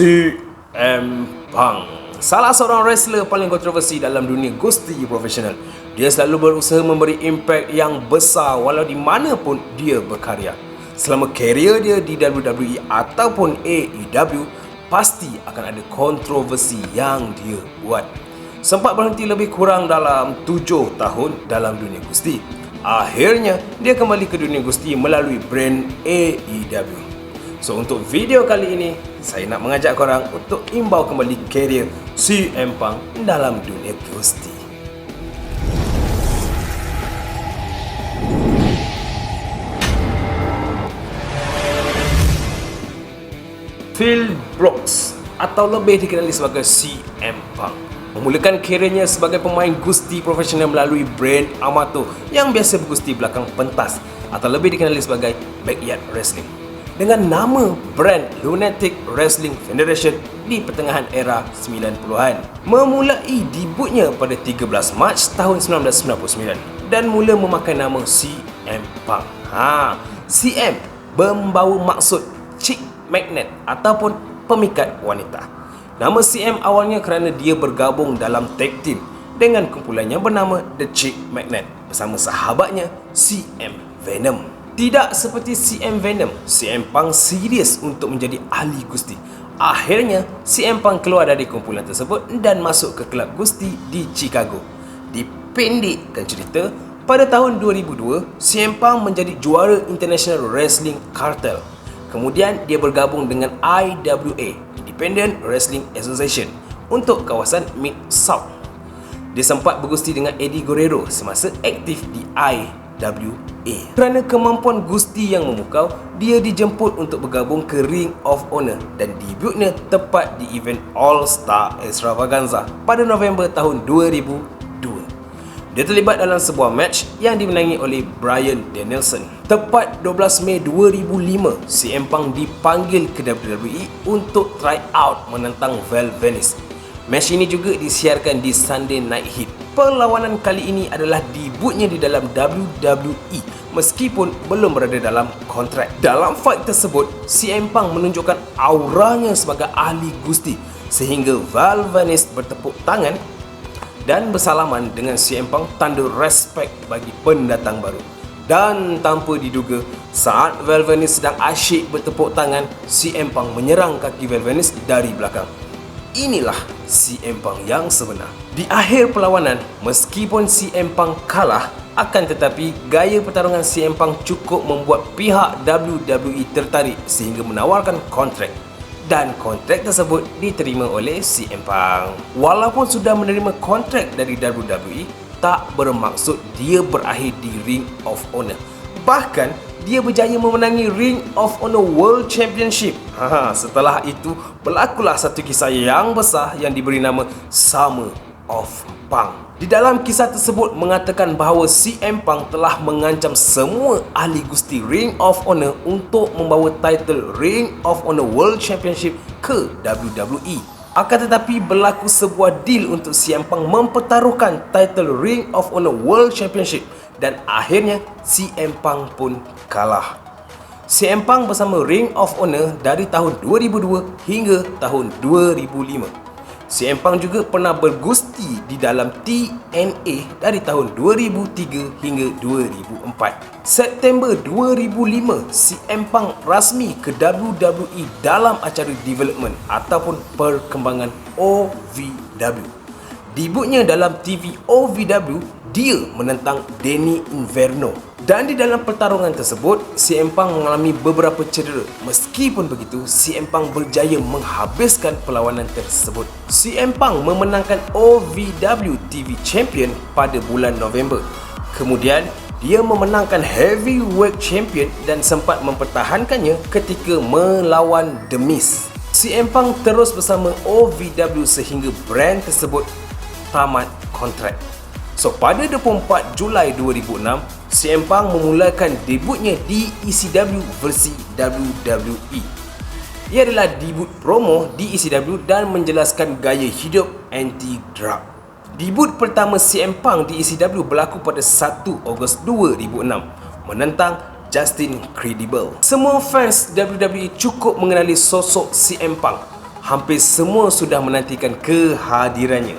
CM Punk, salah seorang wrestler paling kontroversi dalam dunia gusti profesional. Dia selalu berusaha memberi impak yang besar walau di mana pun dia berkarya. Selama karier dia di WWE ataupun AEW, pasti akan ada kontroversi yang dia buat. Sempat berhenti lebih kurang dalam 7 tahun dalam dunia gusti. Akhirnya, dia kembali ke dunia gusti melalui brand AEW. So, untuk video kali ini, saya nak mengajak korang untuk imbau kembali karier CM Punk dalam dunia gusti. Phil Brooks, atau lebih dikenali sebagai CM Punk, memulakan karirnya sebagai pemain gusti profesional melalui brand Amato yang biasa bergusti belakang pentas atau lebih dikenali sebagai Backyard Wrestling dengan nama brand Lunatic Wrestling Federation di pertengahan era 90-an. Memulai debutnya pada 13 Mac tahun 1999 dan mula memakai nama CM Punk. CM membawa maksud chick magnet ataupun pemikat wanita. Nama CM awalnya kerana dia bergabung dalam tag team dengan kumpulannya bernama The Chick Magnet bersama sahabatnya CM Venom. Tidak seperti CM Venom, CM Punk serius untuk menjadi ahli gusti. Akhirnya, CM Punk keluar dari kumpulan tersebut dan masuk ke kelab gusti di Chicago. Dipendekkan cerita, pada tahun 2002, CM Punk menjadi juara International Wrestling Cartel. Kemudian, dia bergabung dengan IWA, Independent Wrestling Association, untuk kawasan Mid-South. Dia sempat bergusti dengan Eddie Guerrero semasa aktif di IWA. Kerana kemampuan gusti yang memukau, dia dijemput untuk bergabung ke Ring of Honor dan debutnya tepat di event All Star Extravaganza pada November tahun 2002. Dia terlibat dalam sebuah match yang dimenangi oleh Bryan Danielson. Tepat 12 Mei 2005, CM Punk dipanggil ke WWE untuk try out menentang Val Venis. Match ini juga disiarkan di Sunday Night Heat. Perlawanan kali ini adalah debutnya di dalam WWE meskipun belum berada dalam kontrak. Dalam fight tersebut, CM Punk menunjukkan auranya sebagai ahli gusti sehingga Val Venis bertepuk tangan dan bersalaman dengan CM Punk tanda respect bagi pendatang baru. Dan tanpa diduga, saat Val Venis sedang asyik bertepuk tangan, CM Punk menyerang kaki Val Venis dari belakang. Inilah CM Punk yang sebenar. Di akhir perlawanan, meskipun CM Punk kalah, akan tetapi gaya pertarungan CM Punk cukup membuat pihak WWE tertarik sehingga menawarkan kontrak. Dan kontrak tersebut diterima oleh CM Punk. Walaupun sudah menerima kontrak dari WWE, tak bermaksud dia berakhir di Ring of Honor. Bahkan, dia berjaya memenangi Ring of Honor World Championship. Setelah itu, berlakulah satu kisah yang besar yang diberi nama Summer of Punk. Di dalam kisah tersebut mengatakan bahawa CM Punk telah mengancam semua ahli gusti Ring of Honor untuk membawa title Ring of Honor World Championship ke WWE. Akan tetapi berlaku sebuah deal untuk CM Punk mempertaruhkan title Ring of Honor World Championship dan akhirnya CM Punk pun kalah. CM Punk bersama Ring of Honor dari tahun 2002 hingga tahun 2005. CM Punk juga pernah bergusti di dalam TNA dari tahun 2003 hingga 2004. September 2005, CM Punk rasmi ke WWE dalam acara development ataupun perkembangan OVW. Debutnya dalam TV OVW, dia menentang Danny Inverno. Dan di dalam pertarungan tersebut, CM Punk mengalami beberapa cedera. Meskipun begitu, CM Punk berjaya menghabiskan perlawanan tersebut. CM Punk memenangkan OVW TV Champion pada bulan November. Kemudian, dia memenangkan Heavyweight Champion dan sempat mempertahankannya ketika melawan The Miz. CM Punk terus bersama OVW sehingga brand tersebut tamat kontrak. So, pada 24 Julai 2006, CM Punk memulakan debutnya di ECW versi WWE. Ia adalah debut promo di ECW dan menjelaskan gaya hidup anti-drug. Debut pertama CM Punk di ECW berlaku pada 1 Ogos 2006 menentang Justin Credible. Semua fans WWE cukup mengenali sosok CM Punk. hampir semua sudah menantikan kehadirannya.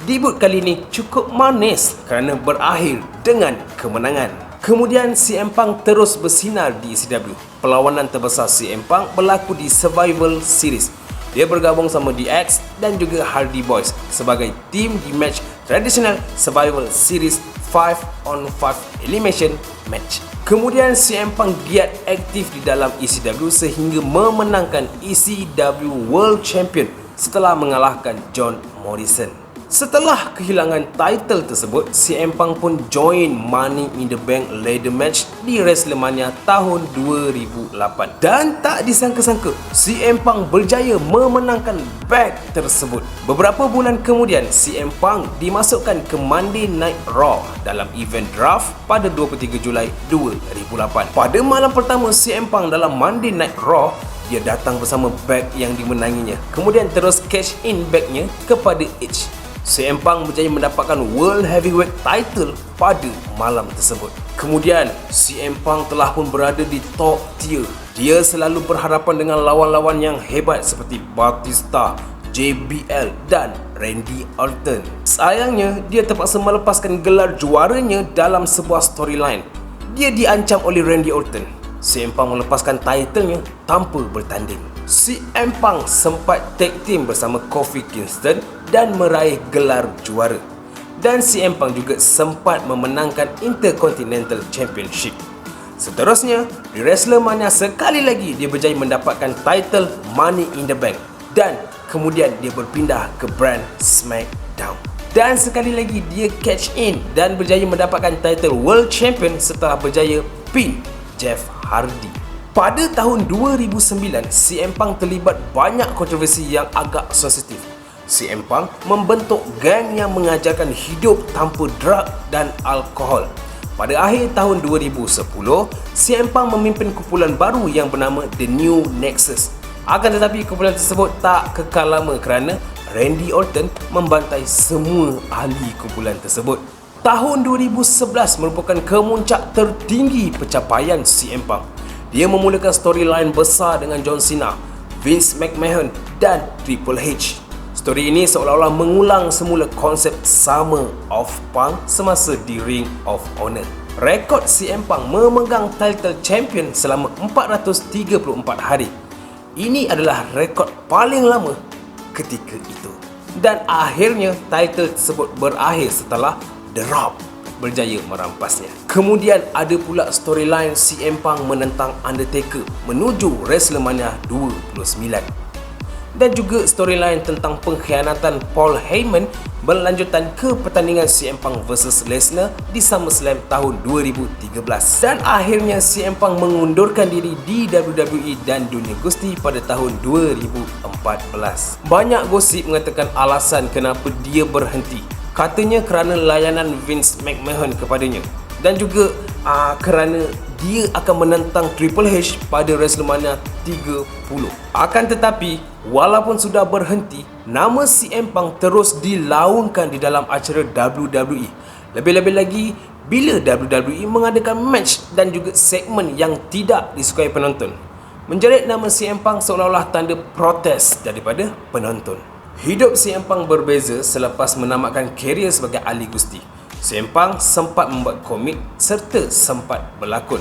Debut kali ini cukup manis kerana berakhir dengan kemenangan. Kemudian CM Punk terus bersinar di ECW. Perlawanan terbesar CM Punk berlaku di Survival Series. Dia bergabung sama DX dan juga Hardy Boys sebagai tim di match tradisional Survival Series 5-on-5 Elimination Match. Kemudian CM Punk giat aktif di dalam ECW sehingga memenangkan ECW World Champion setelah mengalahkan John Morrison. Setelah kehilangan title tersebut, CM Punk pun join Money in the Bank ladder match di WrestleMania tahun 2008. Dan tak disangka-sangka, CM Punk berjaya memenangkan belt tersebut. Beberapa bulan kemudian, CM Punk dimasukkan ke Monday Night Raw dalam event draft pada 23 Julai 2008. Pada malam pertama CM Punk dalam Monday Night Raw, dia datang bersama belt yang dimenanginya. Kemudian terus cash in bagnya kepada Edge. CM Punk berjaya mendapatkan World Heavyweight title pada malam tersebut. Kemudian, CM Punk telah pun berada di top tier. Dia selalu berhadapan dengan lawan-lawan yang hebat seperti Batista, JBL dan Randy Orton. Sayangnya, dia terpaksa melepaskan gelar juaranya dalam sebuah storyline. Dia diancam oleh Randy Orton. CM Punk melepaskan titlenya tanpa bertanding. CM Punk sempat tag team bersama Kofi Kingston dan meraih gelar juara. Dan CM Punk juga sempat memenangkan Intercontinental Championship. Seterusnya, di WrestleMania sekali lagi dia berjaya mendapatkan title Money in the Bank. Dan kemudian dia berpindah ke brand SmackDown. Dan sekali lagi dia catch in dan berjaya mendapatkan title World Champion setelah berjaya pin Jeff Hardy. Pada tahun 2009, CM Punk terlibat banyak kontroversi yang agak sensitif. CM Punk membentuk geng yang mengajarkan hidup tanpa drug dan alkohol. Pada akhir tahun 2010, CM Punk memimpin kumpulan baru yang bernama The New Nexus. Akan tetapi kumpulan tersebut tak kekal lama kerana Randy Orton membantai semua ahli kumpulan tersebut. Tahun 2011 merupakan kemuncak tertinggi pencapaian CM Punk. Dia memulakan storyline besar dengan John Cena, Vince McMahon dan Triple H. Story ini seolah-olah mengulang semula konsep Summer of Punk semasa di Ring of Honor. Rekod CM Punk memegang title champion selama 434 hari. Ini adalah rekod paling lama ketika itu. Dan akhirnya title tersebut berakhir setelah The Rock berjaya merampasnya. Kemudian ada pula storyline CM Punk menentang Undertaker menuju WrestleMania 29. Dan juga storyline tentang pengkhianatan Paul Heyman berlanjutan ke pertandingan CM Punk vs Lesnar di SummerSlam tahun 2013. Dan akhirnya CM Punk mengundurkan diri di WWE dan dunia gusti pada tahun 2014. Banyak gosip mengatakan alasan kenapa dia berhenti. Katanya kerana layanan Vince McMahon kepadanya. Dan juga kerana dia akan menentang Triple H pada WrestleMania 30. Akan tetapi, walaupun sudah berhenti, nama CM Punk terus dilaungkan di dalam acara WWE. Lebih-lebih lagi, bila WWE mengadakan match dan juga segmen yang tidak disukai penonton. Menjerit nama CM Punk seolah-olah tanda protes daripada penonton. Hidup CM Punk berbeza selepas menamatkan karier sebagai ahli gusti. CM Punk sempat membuat komik serta sempat berlakon.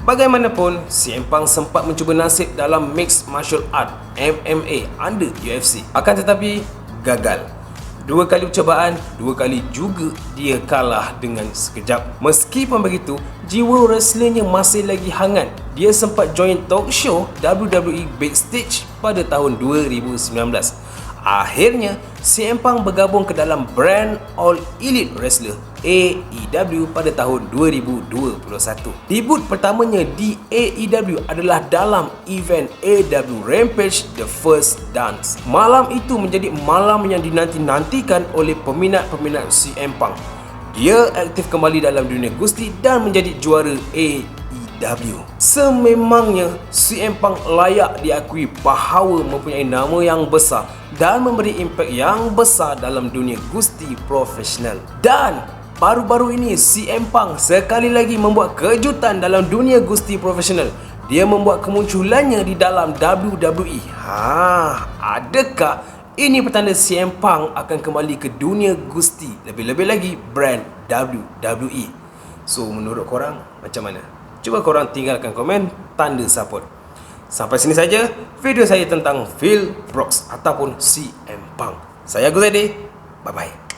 Bagaimanapun, CM Punk sempat mencuba nasib dalam Mixed Martial Art MMA under UFC. Akan tetapi, gagal. 2 kali percubaan, 2 kali juga dia kalah dengan sekejap. Meskipun begitu, jiwa wrestlingnya masih lagi hangat. Dia sempat join talk show WWE Backstage pada tahun 2019. Akhirnya, CM Punk bergabung ke dalam brand All Elite Wrestler AEW pada tahun 2021. Debut pertamanya di AEW adalah dalam event AEW Rampage The First Dance. Malam itu menjadi malam yang dinanti-nantikan oleh peminat-peminat CM Punk. Dia aktif kembali dalam dunia gusti dan menjadi juara AEW. Sememangnya CM Punk layak diakui bahawa mempunyai nama yang besar dan memberi impak yang besar dalam dunia gusti profesional. Dan baru-baru ini CM Punk sekali lagi membuat kejutan dalam dunia gusti profesional. dia membuat kemunculannya di dalam WWE. Adakah ini pertanda CM Punk akan kembali ke dunia gusti, lebih-lebih lagi brand WWE? So, menurut korang macam mana? Cuba korang tinggalkan komen tanda support. Sampai sini saja video saya tentang Phil Brooks ataupun CM Punk. Saya Agus Ade. Bye-bye.